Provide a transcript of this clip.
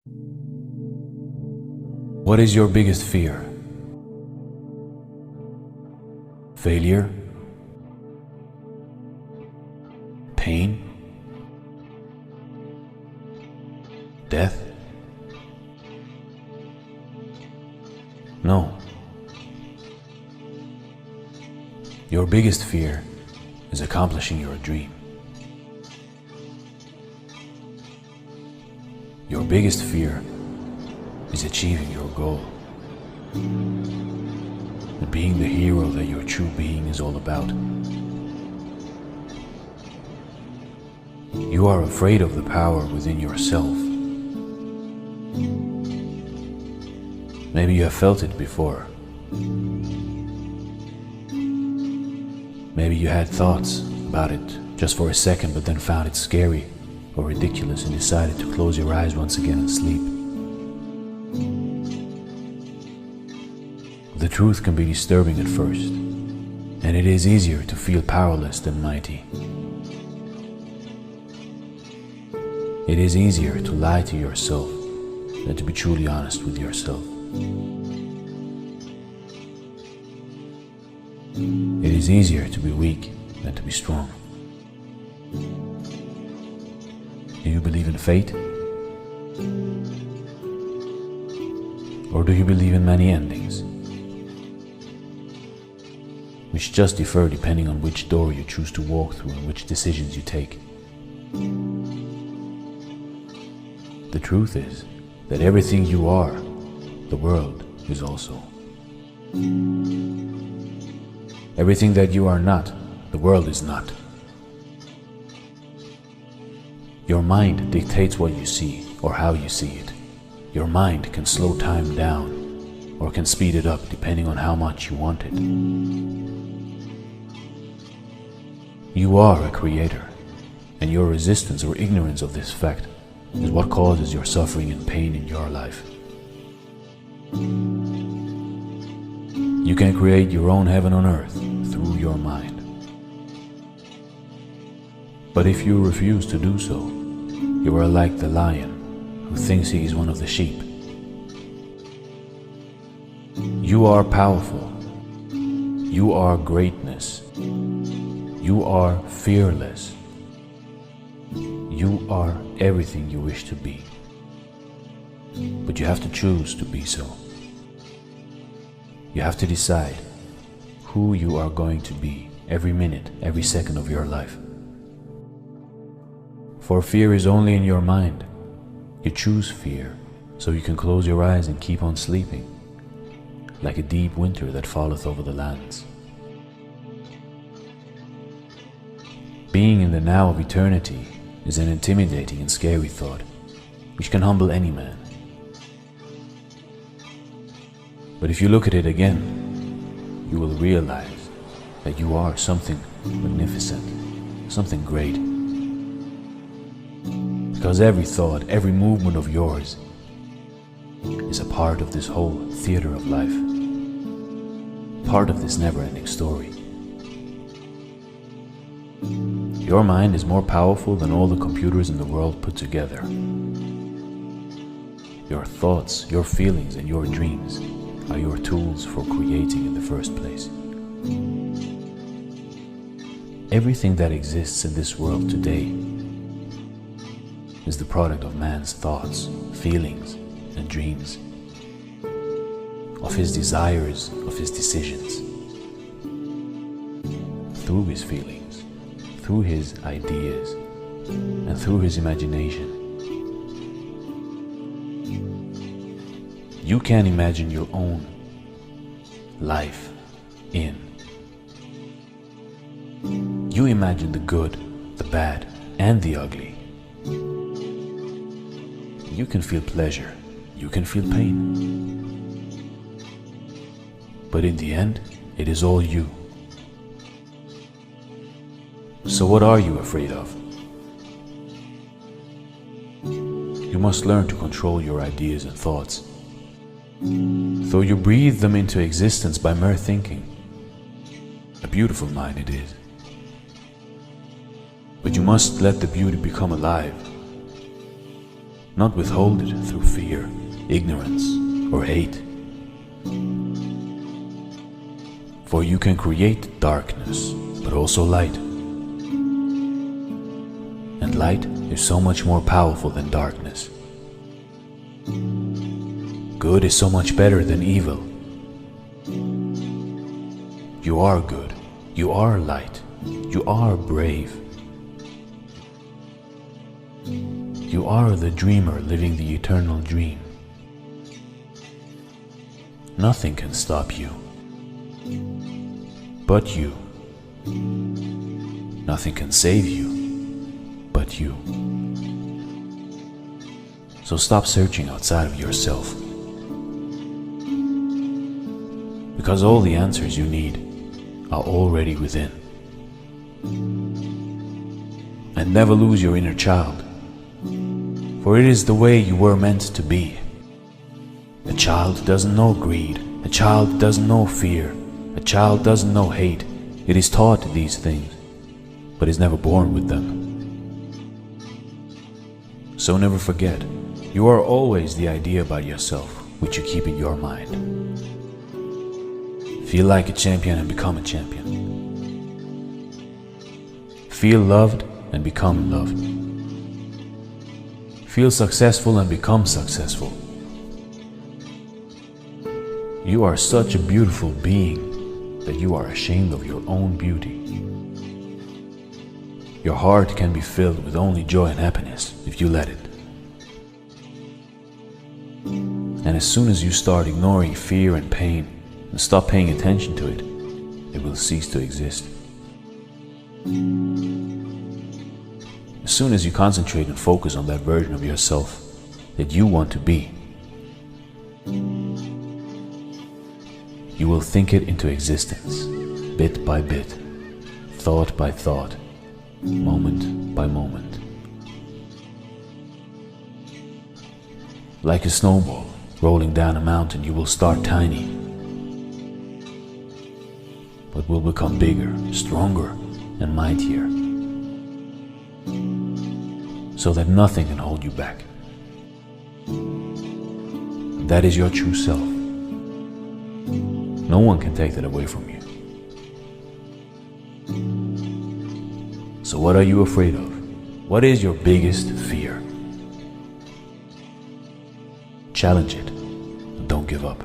What is your biggest fear? Failure? Pain? Death? No. Your biggest fear is accomplishing your dream. Your biggest fear is achieving your goal. And being the hero that your true being is all about. You are afraid of the power within yourself. Maybe you have felt it before. Maybe you had thoughts about it just for a second, but then found it scary or ridiculous and decided to close your eyes once again and sleep. The truth can be disturbing at first, and it is easier to feel powerless than mighty. It is easier to lie to yourself than to be truly honest with yourself. It is easier to be weak than to be strong. Do you believe in fate? Or do you believe in many endings, which just differ depending on which door you choose to walk through and which decisions you take? The truth is that everything you are, the world is also. Everything that you are not, the world is not. Your mind dictates what you see or how you see it. Your mind can slow time down or can speed it up depending on how much you want it. You are a creator, and your resistance or ignorance of this fact is what causes your suffering and pain in your life. You can create your own heaven on earth through your mind. But if you refuse to do so, you are like the lion who thinks he is one of the sheep. You are powerful. You are greatness. You are fearless. You are everything you wish to be. But you have to choose to be so. You have to decide who you are going to be every minute, every second of your life. For fear is only in your mind. You choose fear so you can close your eyes and keep on sleeping, like a deep winter that falleth over the lands. Being in the now of eternity is an intimidating and scary thought, which can humble any man. But if you look at it again, you will realize that you are something magnificent, something great. Because every thought, every movement of yours is a part of this whole theater of life, part of this never-ending story. Your mind is more powerful than all the computers in the world put together. Your thoughts, your feelings, and your dreams are your tools for creating in the first place. Everything that exists in this world today is the product of man's thoughts, feelings, and dreams, of his desires, of his decisions. Through his feelings, through his ideas, and through his imagination. You can imagine your own life in. You imagine the good, the bad, and the ugly. You can feel pleasure, you can feel pain. But in the end, it is all you. So what are you afraid of? You must learn to control your ideas and thoughts. Though you breathe them into existence by mere thinking, a beautiful mind it is. But you must let the beauty become alive, not withhold it through fear. fear, ignorance, or hate. For you can create darkness, but also light. And light is so much more powerful than darkness. Good is so much better than evil. You are good. You are light. You are brave. You are the dreamer living the eternal dream. Nothing can stop you but you. Nothing can save you but you. So stop searching outside of yourself, because all the answers you need are already within. And never lose your inner child, for it is the way you were meant to be. A child doesn't know greed. A child doesn't know fear. A child doesn't know hate. It is taught these things, but is never born with them. So never forget, you are always the idea about yourself which you keep in your mind. Feel like a champion and become a champion. Feel loved and become loved. Feel successful and become successful. You are such a beautiful being that you are ashamed of your own beauty. Your heart can be filled with only joy and happiness if you let it. And as soon as you start ignoring fear and pain and stop paying attention to it, it will cease to exist. As soon as you concentrate and focus on that version of yourself that you want to be, you will think it into existence, bit by bit, thought by thought, moment by moment. Like a snowball rolling down a mountain, you will start tiny, but will become bigger, stronger, and mightier, so that nothing can hold you back. That is your true self. No one can take that away from you. So what are you afraid of? What is your biggest fear? Challenge it, and don't give up.